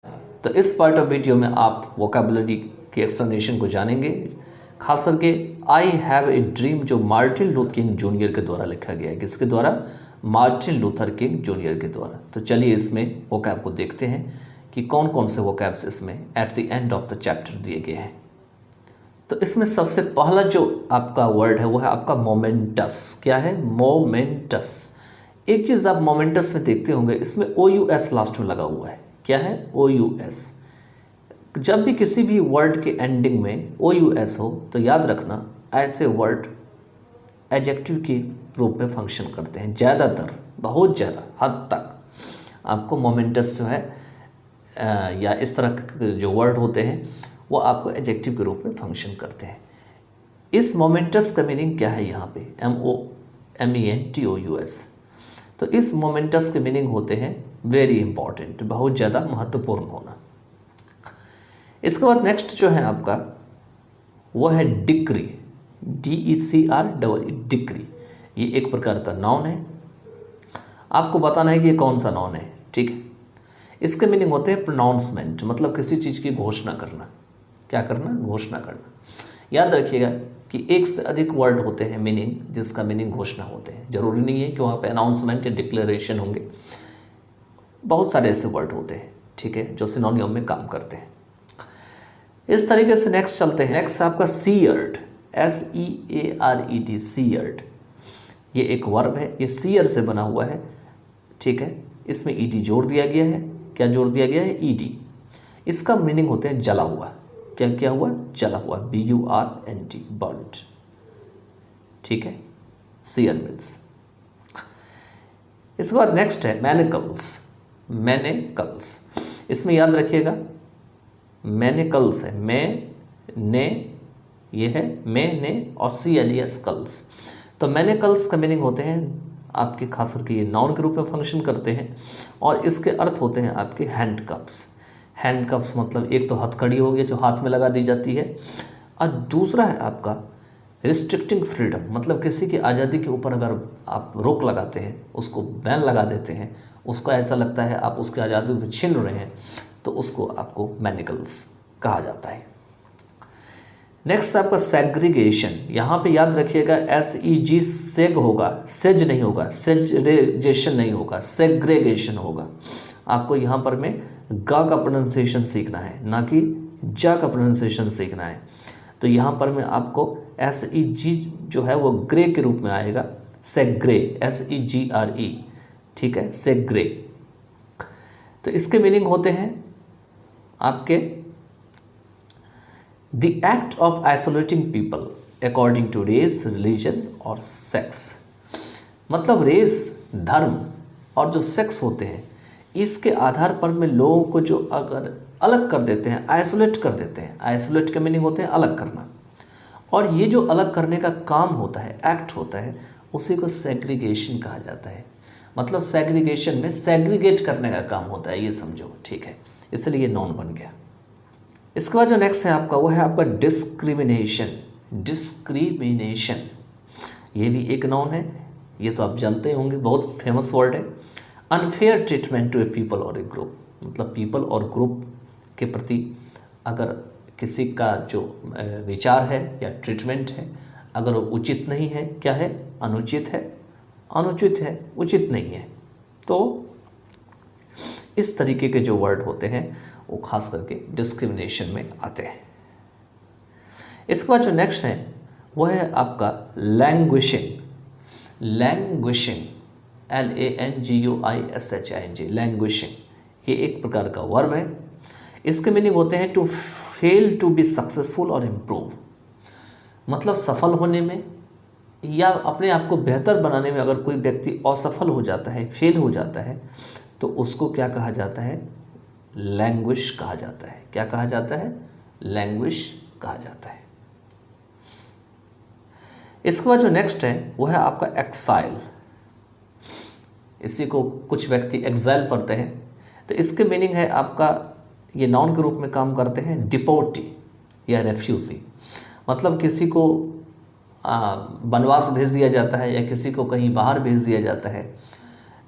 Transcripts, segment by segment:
तो इस part of video में आप वोकेबुलरी की एक्सप्लेनेशन को जानेंगे, खास करके आई हैव ए ड्रीम जो मार्टिन लूथर किंग जूनियर के द्वारा लिखा गया है। किसके द्वारा? मार्टिन लूथर किंग जूनियर के द्वारा। तो चलिए इसमें वोकैब को देखते हैं कि कौन कौन से वोकैब्स इसमें at the end of the chapter दिए गए हैं। तो इसमें सबसे पहला जो आपका वर्ड है वो है आपका मोमेंटस। क्या है? मोमेंटस। एक चीज़ आप मोमेंटस में देखते होंगे, इसमें OUS लास्ट में लगा हुआ है। क्या है? OUS। जब भी किसी भी वर्ड के एंडिंग में OUS हो तो याद रखना ऐसे वर्ड एडजेक्टिव के रूप में फंक्शन करते हैं। ज़्यादातर, बहुत ज़्यादा हद तक आपको मोमेंटस जो है या इस तरह के जो वर्ड होते हैं वो आपको एडजेक्टिव के रूप में फंक्शन करते हैं। इस मोमेंटस का मीनिंग क्या है यहाँ पे? MOMENTOUS। तो इस मोमेंटस के मीनिंग होते हैं वेरी इंपॉर्टेंट, बहुत ज़्यादा महत्वपूर्ण होना। इसके बाद नेक्स्ट जो है आपका वो है डिक्री। DECRE, decree. ये एक प्रकार का नाउन है। आपको बताना है कि ये कौन सा नाउन है, ठीक है। इसके मीनिंग होते हैं प्रोनाउंसमेंट, मतलब किसी चीज़ की घोषणा करना। क्या करना? घोषणा करना। याद रखिएगा कि एक से अधिक वर्ड होते हैं मीनिंग, जिसका मीनिंग घोषणा होते हैं। जरूरी नहीं है कि वहाँ पे अनाउंसमेंट या डिक्लेरेशन होंगे, बहुत सारे ऐसे वर्ड होते हैं, ठीक है, जो सिनोनियम में काम करते हैं। इस तरीके से नेक्स्ट चलते हैं। नेक्स्ट आपका सीयर्ड, SEARED, सीयर्ड। ये एक वर्ब है, ये सीयर से बना हुआ है, ठीक है। इसमें ED जोड़ दिया गया है। क्या जोड़ दिया गया है? ED। इसका मीनिंग होते हैं जला हुआ। क्या क्या हुआ? जला हुआ, BURNT, बर्न्ड, ठीक है। Sear means. इसके बाद नेक्स्ट है मैनिकल्स। मैनिकल्स, इसमें याद रखिएगा मैनिकल्स है, ने ये है मैंने और CLES कल्स। तो मैनिकल्स का मीनिंग होते हैं आपके, खास करके ये नाउन के रूप में फंक्शन करते हैं और इसके अर्थ होते हैं आपके हैंडकफ्स। हैंडकफ्स मतलब एक तो हथकड़ी हो गई जो हाथ में लगा दी जाती है, और दूसरा है आपका रिस्ट्रिक्टिंग फ्रीडम, मतलब किसी की आज़ादी के ऊपर अगर आप रोक लगाते हैं, उसको बैन लगा देते हैं, उसको ऐसा लगता है आप उसकी आज़ादी को छीन रहे हैं, तो उसको आपको मैनिकल्स कहा जाता है। नेक्स्ट आपका सेग्रीगेशन। यहाँ पे याद रखिएगा SEG सेग होगा, सेज नहीं होगा, सेग्रेगेशन नहीं होगा, सेग्रेगेशन होगा। आपको यहाँ पर में गा का प्रोनाउंसिएशन सीखना है, ना कि जा का प्रोनाउंसिएशन सीखना है। तो यहाँ पर में आपको SEG जो है वो ग्रे के रूप में आएगा, सेग्रे, SEGRE, ठीक है, सेग्रे। तो इसके मीनिंग होते हैं आपके the act of isolating people according to race, religion और सेक्स। मतलब रेस, धर्म और जो सेक्स होते हैं, इसके आधार पर में लोगों को जो अगर अलग कर देते हैं, आइसोलेट कर देते हैं। आइसोलेट के मीनिंग होते हैं अलग करना, और ये जो अलग करने का काम होता है, एक्ट होता है, उसी को सेग्रीगेशन कहा जाता है। मतलब सेग्रीगेशन में सेग्रीगेट करने का काम होता है, ये समझो, ठीक है, इसलिए नॉन बन गया। इसके बाद जो नेक्स्ट है आपका वो है आपका डिस्क्रिमिनेशन। डिस्क्रिमिनेशन ये भी एक नाउन है, ये तो आप जानते होंगे, बहुत फेमस वर्ड है। Unfair treatment to a people और ए ग्रुप, मतलब पीपल और ग्रुप के प्रति अगर किसी का जो विचार है या ट्रीटमेंट है, अगर वो उचित नहीं है, क्या है? अनुचित है, अनुचित है, उचित नहीं है। तो इस तरीके के जो वर्ड होते हैं वो खास करके डिस्क्रिमिनेशन में आते हैं। इसके बाद जो नेक्स्ट है वो है आपका लैंग्विशिंग। लैंग्विशिंग, LANGUISHING, लैंग्विशिंग, ये एक प्रकार का वर्ब है। इसके मीनिंग होते हैं to fail to be successful और इम्प्रूव, मतलब सफल होने में या अपने आप को बेहतर बनाने में अगर कोई व्यक्ति असफल हो जाता है, फेल हो जाता है, तो उसको क्या कहा जाता है? लैंग्विश कहा जाता है। क्या कहा जाता है? लैंग्विश कहा जाता है। इसके बाद जो नेक्स्ट है वो है आपका एक्साइल। इसी को कुछ व्यक्ति एग्जाइल पढ़ते हैं। तो इसके मीनिंग है आपका, ये नाउन के रूप में काम करते हैं, डिपोर्टी या रेफ्यूजी, मतलब किसी को वनवास भेज दिया जाता है या किसी को कहीं बाहर भेज दिया जाता है,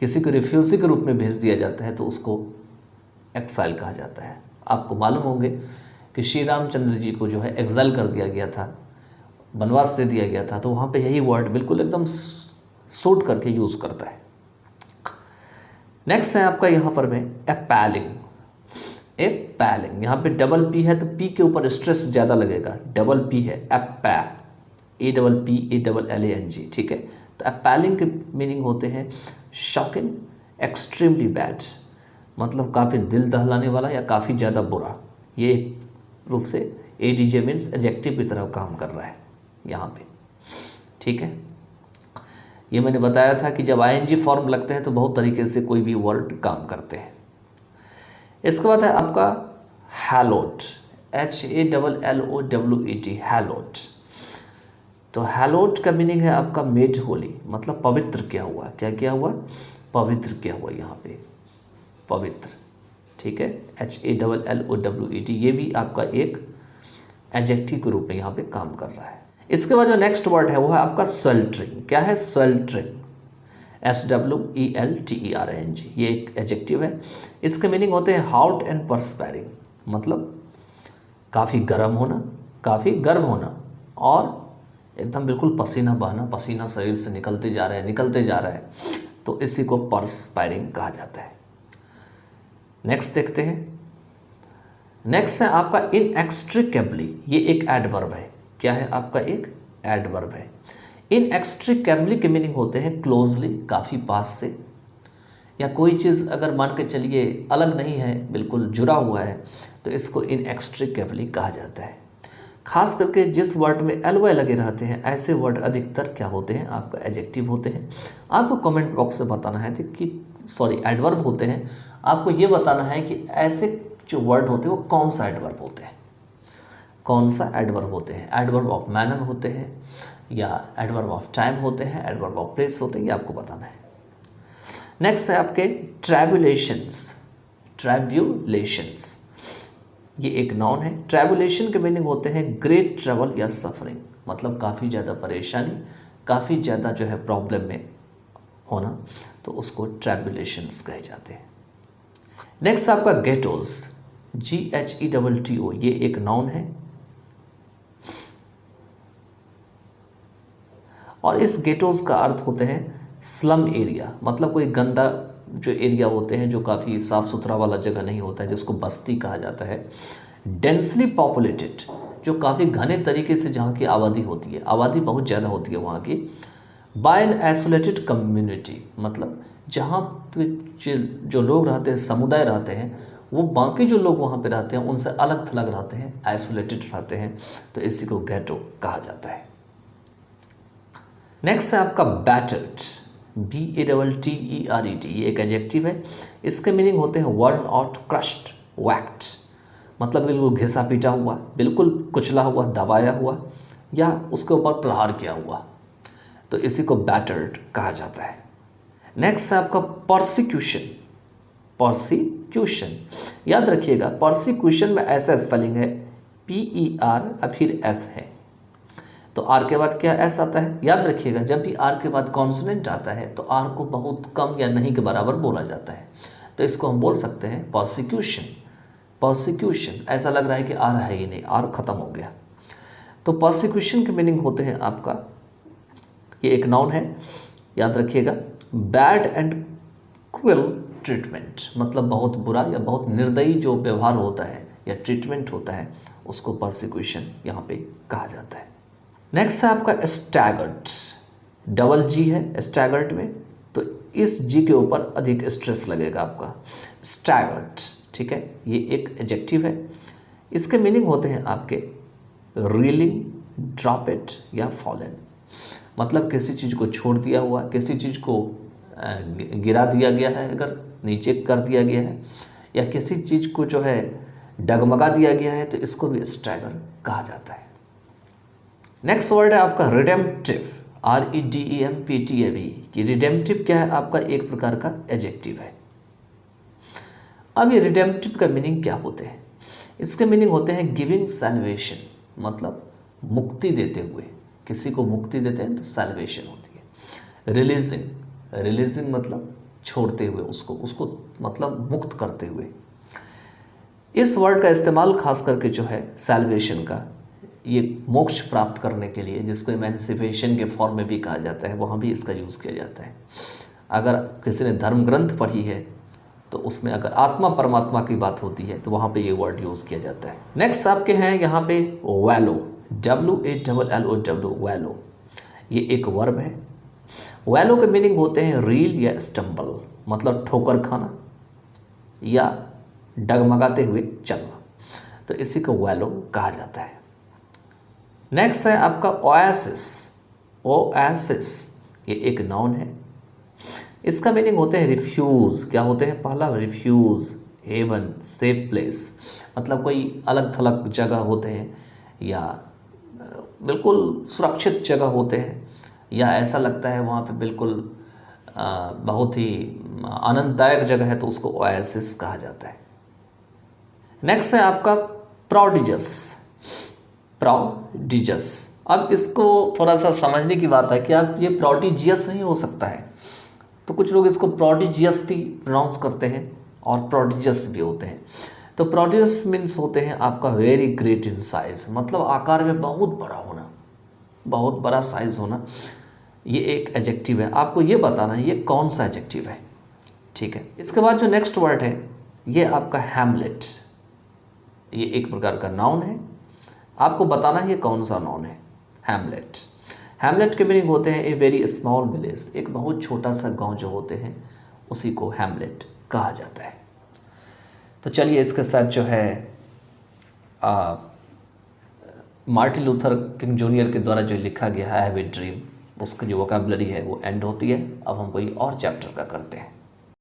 किसी को रिफ्यूजी के रूप में भेज दिया जाता है, तो उसको एक्साइल कहा जाता है। आपको मालूम होंगे कि श्री रामचंद्र जी को जो है एक्साइल कर दिया गया था, वनवास दे दिया गया था, तो वहाँ पे यही वर्ड बिल्कुल एकदम सूट करके यूज़ करता है। नेक्स्ट है आपका यहाँ पर में अपैलिंग। अपैलिंग, यहाँ पे डबल पी है तो पी के ऊपर स्ट्रेस ज़्यादा लगेगा, डबल पी है, अपैल, APPALLANG, ठीक है। तो अपैलिंग के मीनिंग होते हैं शॉकिंग, एक्सट्रीमली बैड, मतलब काफ़ी दिल दहलाने वाला या काफ़ी ज़्यादा बुरा। ये रूप से ADJ मीन्स एडजेक्टिव की तरह काम कर रहा है यहाँ पे, ठीक है। ये मैंने बताया था कि जब ING फॉर्म लगते हैं तो बहुत तरीके से कोई भी वर्ड काम करते हैं। इसके बाद है आपका हैलोड, HALLOWED, हैलोड। तो हैलोड का मीनिंग है आपका मेड होली, मतलब पवित्र किया हुआ। क्या किया हुआ? पवित्र किया हुआ, यहाँ पे पवित्र, ठीक है, HALLOWED। ये भी आपका एक एडजेक्टिव के रूप में यहाँ पे काम कर रहा है। इसके बाद जो नेक्स्ट वर्ड है वो है आपका स्वेल्टरिंग। क्या है? Sweltering, SWELTERING। ये एक एडजेक्टिव है। इसके मीनिंग होते हैं हॉट एंड पर्सपायरिंग, मतलब काफ़ी गर्म होना, काफ़ी गर्म होना और एकदम बिल्कुल पसीना बहना, पसीना शरीर से निकलते जा रहा है, निकलते जा रहा है, तो इसी को पर्सपायरिंग कहा जाता है। नेक्स्ट देखते हैं। नेक्स्ट है आपका इनएक्सट्रिकेबली। ये एक एडवर्ब है। क्या है? आपका एक एडवर्ब है। इनएक्सट्रिकेबली के मीनिंग होते हैं क्लोजली, काफ़ी पास से, या कोई चीज़ अगर मान के चलिए अलग नहीं है, बिल्कुल जुड़ा हुआ है, तो इसको इनएक्सट्रिकेबली कहा जाता है। खास करके जिस वर्ड में ly लगे रहते हैं, ऐसे वर्ड अधिकतर क्या होते हैं? आपका एडजेक्टिव होते हैं। आपको कमेंट बॉक्स से बताना है कि एडवर्ब होते हैं। आपको ये बताना है कि ऐसे जो वर्ड होते हैं वो कौन सा एडवर्ब होते हैं, कौन सा एडवर्ब होते हैं। एडवर्ब ऑफ मैनर होते हैं या एडवर्ब ऑफ टाइम होते हैं, एडवर्ब ऑफ प्लेस होते हैं, ये आपको बताना है। नेक्स्ट है आपके ट्रैबुलेशंस। ट्रैबुलेशंस ये एक नाउन है। ट्रैबुलेशन के मीनिंग होते हैं ग्रेट ट्रबल या सफरिंग, मतलब काफ़ी ज़्यादा परेशानी, काफ़ी ज़्यादा जो है प्रॉब्लम में होना, तो उसको ट्रैबुलेशंस कहे जाते हैं। नेक्स्ट आपका गेटोज, GHETTO। ये एक नाउन है और इस गेटोज का अर्थ होते हैं स्लम एरिया, मतलब कोई गंदा जो एरिया होते हैं, जो काफ़ी साफ़ सुथरा वाला जगह नहीं होता है, जिसको बस्ती कहा जाता है। डेंसली पॉपुलेटेड, जो काफ़ी घने तरीके से जहाँ की आबादी होती है, आबादी बहुत ज़्यादा होती है वहाँ की। बाय एन आइसोलेटेड कम्युनिटी, मतलब जहाँ पे जो लोग रहते हैं, समुदाय रहते हैं, वो बाकी जो लोग वहाँ पे रहते हैं उनसे अलग थलग रहते हैं, आइसोलेटेड रहते हैं, तो इसी को गेटो कहा जाता है। नेक्स्ट है आपका बैटर्ड, BATTERED। ये एक एडजेक्टिव है। इसके मीनिंग होते हैं वर्न आउट, क्रश्ड, वैक्ड, मतलब बिल्कुल घिसा पीटा हुआ, बिल्कुल कुचला हुआ, दबाया हुआ, या उसके ऊपर प्रहार किया हुआ, तो इसी को बैटर्ड कहा जाता है। नेक्स्ट है आपका परसिक्यूशन। परसिक्यूशन, याद रखिएगा परसिक्यूशन में ऐसा स्पेलिंग है PER और फिर S है, तो R के बाद क्या S आता है? याद रखिएगा जब भी R के बाद कॉन्सोनेंट आता है तो R को बहुत कम या नहीं के बराबर बोला जाता है, तो इसको हम बोल सकते हैं परसिक्यूशन। परसिक्यूशन, ऐसा लग रहा है कि R है ही नहीं, R खत्म हो गया। तो परसिक्यूशन के मीनिंग होते हैं आपका, ये एक नाउन है, याद रखिएगा, बैड एंड क्रूएल ट्रीटमेंट, मतलब बहुत बुरा या बहुत निर्दयी जो व्यवहार होता है या ट्रीटमेंट होता है, उसको परसिक्यूशन यहाँ पे कहा जाता है। नेक्स्ट है आपका स्टैगर्ड, डबल G है स्टैगर्ड में, तो इस G के ऊपर अधिक स्ट्रेस लगेगा आपका, स्टैगर्ड, ठीक है। ये एक एडजेक्टिव है। इसके मीनिंग होते हैं आपके रीलिंग, ड्रॉप इट या फॉलन, मतलब किसी चीज़ को छोड़ दिया हुआ, किसी चीज़ को गिरा दिया गया है, अगर नीचे कर दिया गया है, या किसी चीज़ को जो है डगमगा दिया गया है, तो इसको भी स्टैगर कहा जाता है। नेक्स्ट वर्ड है आपका रिडेम्पटिव, REDEMPTIV। ये रिडेम्पटिव क्या है? आपका एक प्रकार का एडजेक्टिव है। अब ये रिडेम्पटिव का मीनिंग क्या होते हैं? इसके मीनिंग होते हैं गिविंग सैल्वेशन, मतलब मुक्ति देते हुए, किसी को मुक्ति देते हैं तो सैल्वेशन होती है। रिलीजिंग, रिलीजिंग मतलब छोड़ते हुए, उसको मतलब मुक्त करते हुए। इस वर्ड का इस्तेमाल खास करके जो है सैल्वेशन का, ये मोक्ष प्राप्त करने के लिए, जिसको इमेंसिपेशन के फॉर्म में भी कहा जाता है, वहाँ भी इसका यूज़ किया जाता है। अगर किसी ने धर्म ग्रंथ पढ़ी है तो उसमें अगर आत्मा परमात्मा की बात होती है तो वहाँ पे ये वर्ड यूज़ किया जाता है। नेक्स्ट आपके हैं यहाँ पे वैलो, WALLOW, वैलो। ये एक वर्ब है। वैलो के मीनिंग होते हैं रील या स्टम्बल, मतलब ठोकर खाना या डगमगाते हुए चलना, तो इसी को वैलो कहा जाता है। नेक्स्ट है आपका ओएसिस, ओएसिस। ये एक नाउन है। इसका मीनिंग होते हैं रिफ्यूज़। क्या होते हैं? पहला रिफ्यूज़, हेवन, सेफ प्लेस, मतलब कोई अलग थलग जगह होते हैं या बिल्कुल सुरक्षित जगह होते हैं, या ऐसा लगता है वहाँ पे बिल्कुल बहुत ही आनंददायक जगह है, तो उसको ओएसिस कहा जाता है। नेक्स्ट है आपका प्रोडिजस, प्रोडिजस। अब इसको थोड़ा सा समझने की बात है कि आप ये प्रोडिजियस नहीं हो सकता है, तो कुछ लोग इसको प्रोडिजियस भी प्रोनाउंस करते हैं और प्रोडिजस भी होते हैं। तो प्रोडिजस मीन्स होते हैं आपका वेरी ग्रेट इन साइज, मतलब आकार में बहुत बड़ा होना, बहुत बड़ा साइज होना। ये एक एडजेक्टिव है। आपको ये बताना है ये कौन सा एडजेक्टिव है, ठीक है। इसके बाद जो नेक्स्ट वर्ड है ये आपका हैमलेट। ये एक प्रकार का नाउन है। आपको बताना है ये कौन सा नाउन है, हैमलेट। हैमलेट के मीनिंग होते हैं ए वेरी स्मॉल विलेज, एक बहुत छोटा सा गांव जो होते हैं उसी को हैमलेट कहा जाता है। तो चलिए इसके साथ जो है मार्टिन लूथर किंग जूनियर के द्वारा जो लिखा गया है आई हैव ए ड्रीम, उसकी जो वोकैबुलरी है वो एंड होती है। अब हम कोई और चैप्टर का करते हैं।